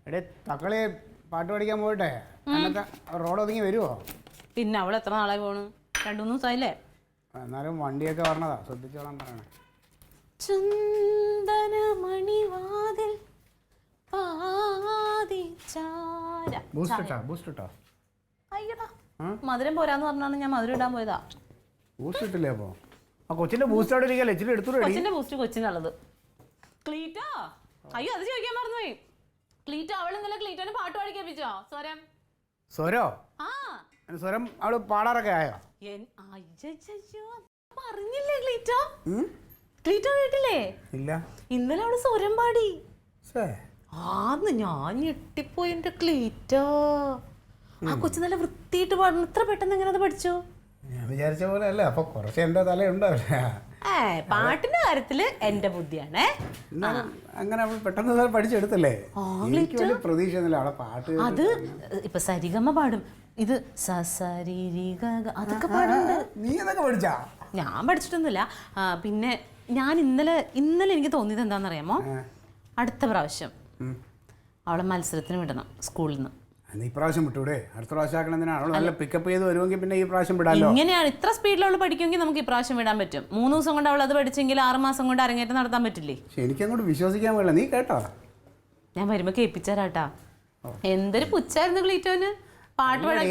എടേ തക്കളി പാട്ട് പഠിക്കാൻ പോയിട്ടെ അന്നത്തെ റോഡ് ഒതുങ്ങി വരുമോ? പിന്നെ അവൾ എത്ര നാളായി പോണു? 2-3 ദിവസമായില്ലേ? എന്നാലും വണ്ടിയൊക്കെ പറഞ്ഞതാ, ശ്രദ്ധിച്ചോളാൻ പറയണേ. ചന്ദനമണിവാതിൽ മധുരം പോരാന്ന് പറഞ്ഞാണ് ഞാൻ മധുരം ഇടാൻ പോയതാ. ബൂസ്റ്റ് ഇട്ടില്ലേ? അപ്പൊ ആ കൊച്ചിന്റെ ബൂസ്റ്റ് അവിടെ ഇരിക്കല്ലേ, ഇച്ചിരി എടുത്തു. കൊച്ചിന്റെ ബൂസ്റ്റ് കൊച്ചിനുള്ളത്. ക്ലീറ്റോ, അയ്യോ അത് ചോദിക്കാൻ മറന്നുപോയി. ക്ലീറ്റോ, അവൾ ഇന്നലെ ക്ലീറ്റോനെ പാട്ട് പാടി കേൾപ്പിച്ചോ? സ്വരം സ്വരോ? ആ സ്വരം അവള് പാടാറൊക്കെ ആയോ? പറഞ്ഞില്ലേ ക്ലീറ്റോ? ക്ലീറ്റോ കേട്ടില്ലേ? ഇല്ല. ഇന്നലെ അവള് സ്വരം പാടി. ആന്ന് ഞാൻ ഞെട്ടിപ്പോയി എന്റെ ക്ലീറ്റോ. ആ കൊച്ചു നല്ല വൃത്തിയിട്ട് പാടുന്നു. ഇത്ര പെട്ടെന്ന് എങ്ങനെ അത് പഠിച്ചു? ഞാൻ വിചാരിച്ച പോലെ അല്ല, അപ്പൊ കുറച്ച് എന്റെ തലയുണ്ട്. പാട്ടിന്റെ കാര്യത്തില് എന്റെ ബുദ്ധിയാണേ. അങ്ങനെ പെട്ടെന്ന് പഠിച്ചെടുത്തല്ലേ? എനിക്ക് വലിയ പ്രതീക്ഷ ഒന്നുമില്ല അവളെ പാട്ട്. അത് ഇപ്പൊ സരിഗമ പാടും, ഇത് അതൊക്കെ പാടുന്നുണ്ട്. നീ അതൊക്കെ പഠിച്ചാ? ഞാൻ പഠിച്ചിട്ടൊന്നുമില്ല. പിന്നെ ഞാൻ ഇന്നലെ എനിക്ക് തോന്നിയത് എന്താണെന്നറിയാമോ? അടുത്ത പ്രാവശ്യം അവളെ മത്സരത്തിന് വിടണം സ്കൂളിൽ നിന്ന്. ഇപ്രാവശ്യം വിട്ടൂടെ? അടുത്ത പ്രാവശ്യം ആക്കണെന്തിനാണ്? നല്ല പിക്കപ്പ് ചെയ്ത് വരുമെങ്കിൽ പിന്നെ ഈ പ്രാവശ്യം വിടാലോ. ഇങ്ങനെയാണ് ഇത്ര സ്പീഡിൽ അവൾ പഠിക്കുമെങ്കിൽ നമുക്ക് ഈ പ്രാവശ്യം വിടാൻ പറ്റും. 3 ദിവസം കൊണ്ട് അവൾ അത് പഠിച്ചെങ്കിൽ 6 മാസം കൊണ്ട് അരങ്ങേറ്റം നടത്താൻ പറ്റില്ലേ? എനിക്കങ്ങോട്ട് വിശ്വസിക്കാൻ പറ്റില്ല. നീ കേട്ടോ? ഞാൻ വരുമ്പോ കേൾപ്പിച്ചാരാട്ടാ. എന്തൊരു പുച്ചായിരുന്നു ക്ലീറ്റോന് പാട്ട് പാടാൻ.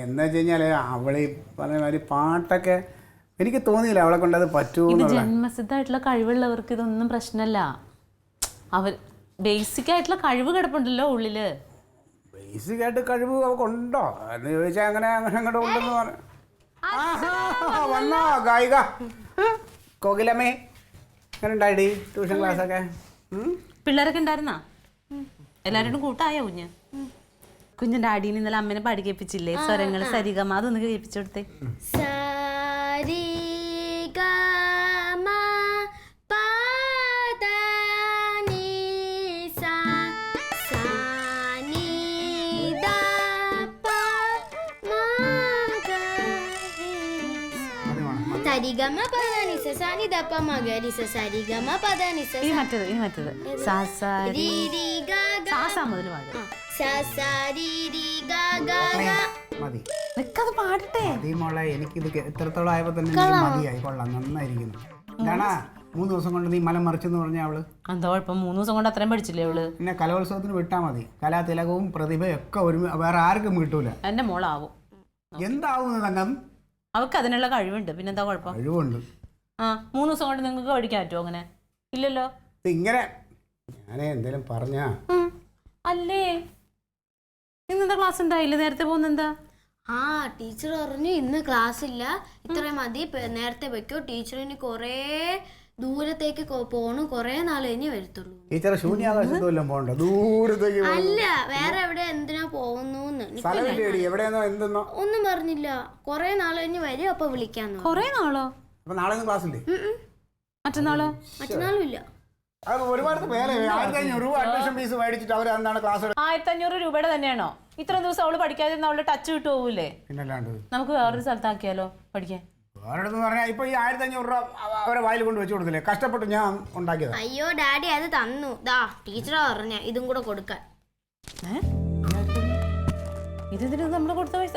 എന്താ വെച്ച് കഴിഞ്ഞാല് അവള് പറഞ്ഞ മാതിരി പാട്ടൊക്കെ എനിക്ക് തോന്നിയില്ല അവളെ കൊണ്ട് അത് പറ്റൂന്ന്. ജന്മസിദ്ധമായിട്ടുള്ള കഴിവുള്ളവർക്ക് ഇതൊന്നും പ്രശ്നമല്ല. അവർ ബേസിക് ആയിട്ടുള്ള കഴിവ് കിടപ്പുണ്ടല്ലോ ഉള്ളില്. ബേസിക് ആയിട്ട് കഴിവ് അവക്കുണ്ടോ എന്ന് ചോദിച്ചാൽ അങ്ങനെ അങ്ങോട്ട് ഉണ്ടെന്ന് പറഞ്ഞു. വന്നോ ഗായിക കോകിലമ്മേ? അങ്ങനെ ഉണ്ടായി ട്യൂഷൻ ക്ലാസ് ഒക്കെ? പിള്ളേരൊക്കെ ഉണ്ടായിരുന്നാ? എല്ലാവരോടും കൂട്ടായോ കുഞ്ഞിന്റെ അടിയിൽ ഇന്നലെ അമ്മനെ പാടി കേൾപ്പിച്ചില്ലേ സ്വരങ്ങൾ സരിഗമ? അതൊന്ന് കേൾപ്പിച്ചു കൊടുത്തേ. സരിഗമ പദനിസ സാനി ദപ്പ മഗരിസ സരിഗമ പദനിസ. ഈ മറ്റേത് നിക്കത് പാടട്ടെ. മോളെ എനിക്കിത് എത്രത്തോളം ആയപ്പോ തന്നെ മതിയായി. കൊള്ളാം, നന്നായിരിക്കുന്നു. 3 ദിവസം കൊണ്ട് നീ മലം മറിച്ചെന്ന് പറഞ്ഞ അവള് എന്താ കുഴപ്പം? 3 ദിവസം കൊണ്ട് അത്രയും പഠിച്ചില്ലേ അവള്? പിന്നെ കലോത്സവത്തിന് വിട്ടാ മതി. കലാതിലകവും പ്രതിഭയും ഒക്കെ വേറെ ആർക്കും കിട്ടൂല. എന്റെ മോളാവും. എന്താവും തങ്കം? അവക്ക് അതിനുള്ള കഴിവുണ്ട്. പിന്നെന്താ കുഴപ്പം? കഴിവുണ്ട്. 3 ദിവസം കൊണ്ട് നിങ്ങൾക്ക് പഠിക്കാൻ പറ്റുമോ? അങ്ങനെ ഇല്ലല്ലോ. ഇങ്ങനെ ഞാനേ എന്തേലും പറഞ്ഞാ അല്ലേ? ഇന്നെന്താ ക്ലാസ് ഉണ്ടായില്ല? നേരത്തെ പോകുന്നെന്താ? ടീച്ചർ പറഞ്ഞു ഇന്ന് ക്ലാസ് ഇല്ല, ഇത്രയും മതി, നേരത്തെ വെക്കോ. ടീച്ചറിന് കൊറേ ദൂരത്തേക്ക് പോണു, കൊറേ നാൾ കഴിഞ്ഞ് വരത്തുള്ളൂ. ടീച്ചർ ശൂന്യാകാശത്തും പോകണ്ട, ദൂരത്തേക്ക്. അല്ല, വേറെ എവിടെ എന്തിനാ പോകുന്നു ഒന്നും പറഞ്ഞില്ല. കൊറേ നാൾ കഴിഞ്ഞ് വരും, അപ്പൊ വിളിക്കാന്ന്. കൊറേ നാളോ? നാളെ ക്ലാസ് ഇല്ലേ? മറ്റന്നാളും ഇല്ല. 1500 രൂപയുടെ തന്നെയാണോ? ഇത്രയും ദിവസം അവള് പഠിക്കാതെ അവളുടെ ടച്ച് വിട്ടു പോകൂലേ? നമുക്ക് വേറൊരു സ്ഥലത്താക്കിയാലോ പഠിക്കാൻ? ഇപ്പൊ ഈ 1500 രൂപ അവരെ വായിൽ കൊണ്ട് വെച്ചു കൊടുത്തില്ലേ? കഷ്ടപ്പെട്ട് ഞാൻ ഉണ്ടാക്കിയത്. അയ്യോ ഡാഡി, അത് തന്നു. ടീച്ചർ പറഞ്ഞ ഇതും കൂടെ കൊടുക്കാൻ. ഇതിന് നമ്മള് കൊടുത്ത പൈസ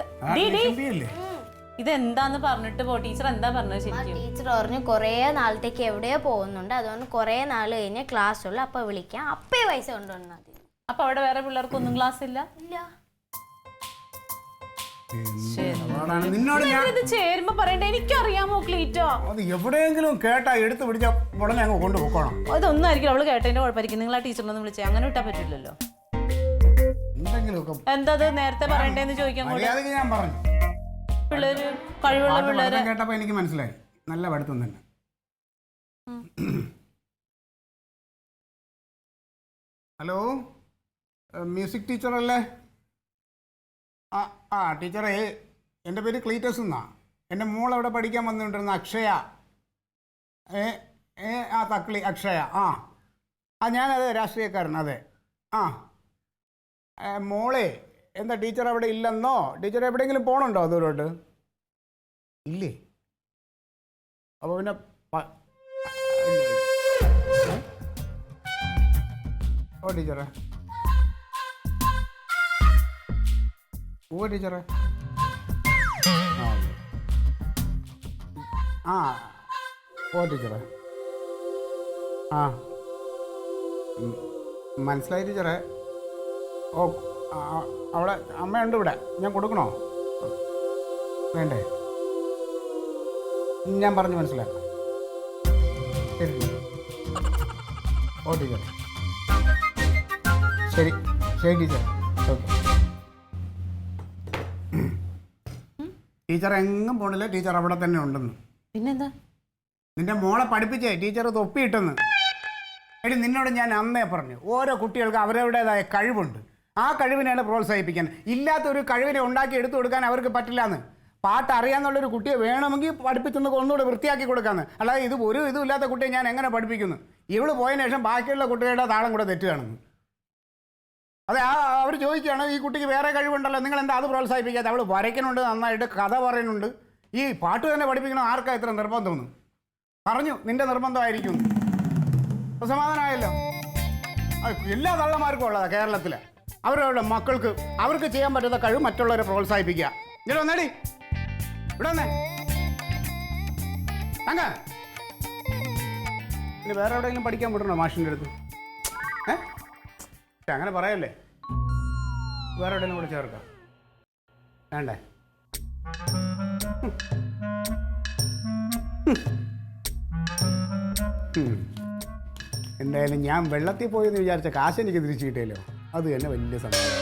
ഇതെന്താന്ന് പറഞ്ഞിട്ട് പോ. ടീച്ചർ എന്താ പറഞ്ഞത് ശരിക്കും? ടീച്ചർ പറഞ്ഞു കൊറേ നാളത്തേക്ക് എവിടെയോ പോകുന്നുണ്ട്, അതുകൊണ്ട് കൊറേ നാൾ കഴിഞ്ഞ് ക്ലാസ് ഉള്ളു, അപ്പൊ വിളിക്കാം, അപ്പേ പൈസ കൊണ്ടുവന്നാൽ മതി. അപ്പൊ അവിടെ വേറെ പിള്ളേർക്കൊന്നും ക്ലാസ് ഇല്ല? ചേരുമ്പോ പറയണ്ടേ? എനിക്കറിയാമോ ക്ലീറ്റോ? എവിടെയെങ്കിലും കേട്ടാ എടുത്ത് പിടിച്ച ഉടനെ അങ്ങ് കൊണ്ടുപോക്കണം. അതൊന്നും ആയിരിക്കും അവള് കേട്ടതിന്റെ കുഴപ്പമായിരിക്കും. നിങ്ങൾ ആ ടീച്ചറിനൊന്നും വിളിച്ചേ അങ്ങനെ വിട്ടാ പറ്റില്ലല്ലോ. എന്താ നേരത്തെ പറയണ്ടേന്ന് ചോദിക്കാൻ ഞാൻ പറഞ്ഞു. പിള്ളേര് കഴിവുള്ള പിള്ളേരെ കേട്ടപ്പോ എനിക്ക് മനസ്സിലായി, നല്ല പഠിത്തം തന്നെ. ഹലോ, മ്യൂസിക് ടീച്ചർ അല്ലേ? ടീച്ചറേ, എൻ്റെ പേര് ക്ലീറ്റസ് എന്നാ. എൻ്റെ മോൾ അവിടെ പഠിക്കാൻ വന്നിട്ടുണ്ടെന്ന് അക്ഷയ. തക്കളി അക്ഷയ. ഞാനത് രാഷ്ട്രീയക്കാരൻ. അതെ. മോളെ എന്താ ടീച്ചർ അവിടെ ഇല്ലെന്നോ? ടീച്ചർ എവിടെയെങ്കിലും പോകണുണ്ടോ ദൂരോട്ട്? ഇല്ലേ? അപ്പോൾ പിന്നെ ഓ ടീച്ചറെ. ഓ ടീച്ചറെ. ആ ഓ ടീച്ചറെ. ആ മനസ്സിലായി ടീച്ചറെ. ഓ അവിടെ അമ്മയുണ്ട് ഇവിടെ, ഞാൻ കൊടുക്കണോ? വേണ്ടേ? ഞാൻ പറഞ്ഞു മനസ്സിലാക്കാം. ശരി ഓ ടീച്ചർ. ശരി ശരി ടീച്ചർ. ഓക്കെ. ടീച്ചർ എങ്ങും പോണില്ല, ടീച്ചർ അവിടെ തന്നെ ഉണ്ടെന്ന്. പിന്നെന്താ? നിന്റെ മോളെ പഠിപ്പിച്ചേ ടീച്ചർ തൊപ്പിയിട്ടെന്ന്. എടി നിന്നോട് ഞാൻ അന്നേ പറഞ്ഞു, ഓരോ കുട്ടികൾക്ക് അവരവരുടേതായ കഴിവുണ്ട്, ആ കഴിവിനെയാണ് പ്രോത്സാഹിപ്പിക്കാൻ. ഇല്ലാത്തൊരു കഴിവിനെ ഉണ്ടാക്കി എടുത്തു കൊടുക്കാൻ അവർക്ക് പറ്റില്ല എന്ന്. പാട്ട് അറിയാമെന്നുള്ളൊരു കുട്ടിയെ വേണമെങ്കിൽ പഠിപ്പിച്ചൊന്ന് ഒന്നുകൂടെ വൃത്തിയാക്കി കൊടുക്കാമെന്ന്. അല്ലാതെ ഇത് ഒരു ഇതും ഇല്ലാത്ത കുട്ടിയെ ഞാൻ എങ്ങനെ പഠിപ്പിക്കുന്നു? ഇവള് പോയതിനു ശേഷം ബാക്കിയുള്ള കുട്ടികളുടെ താളം കൂടെ തെറ്റുകയാണെന്ന്. അതെ, അവർ ചോദിക്കുകയാണ് ഈ കുട്ടിക്ക് വേറെ കഴിവുണ്ടല്ലോ, നിങ്ങൾ എന്താ അത് പ്രോത്സാഹിപ്പിക്കാതെ? അവൾ വരയ്ക്കുന്നുണ്ട്, നന്നായിട്ട് കഥ പറയുന്നുണ്ട്, ഈ പാട്ട് തന്നെ പഠിപ്പിക്കണം. ആർക്കാ ഇത്ര നിർബന്ധമൊന്നും? പറഞ്ഞു നിന്റെ നിർബന്ധമായിരിക്കും. അപ്പോൾ സമാധാനമായല്ലോ. എല്ലാ തള്ളമാർക്കും ഉള്ളതാണ് കേരളത്തിൽ. അവരവരുടെ മക്കൾക്ക് അവർക്ക് ചെയ്യാൻ പറ്റുന്ന കഴിവ് മറ്റുള്ളവരെ പ്രോത്സാഹിപ്പിക്കുക. ഇവിടെ വന്നേടി, ഇവിടെ വന്നേ. അങ്ങ് ഇനി വേറെ എവിടെയെങ്കിലും പഠിക്കാൻ വിടണോ മാഷിൻ്റെ അടുത്ത്? അങ്ങനെ പറയല്ലേ, വേറെ എവിടെയെങ്കിലും കൂടെ ചേർക്കാം. വേണ്ടേ? എന്തായാലും ഞാൻ വെള്ളത്തിൽ പോയെന്ന് വിചാരിച്ച കാശ് എനിക്ക് തിരിച്ചു കിട്ടിയല്ലോ, അത് തന്നെ വലിയ സന്തോഷം.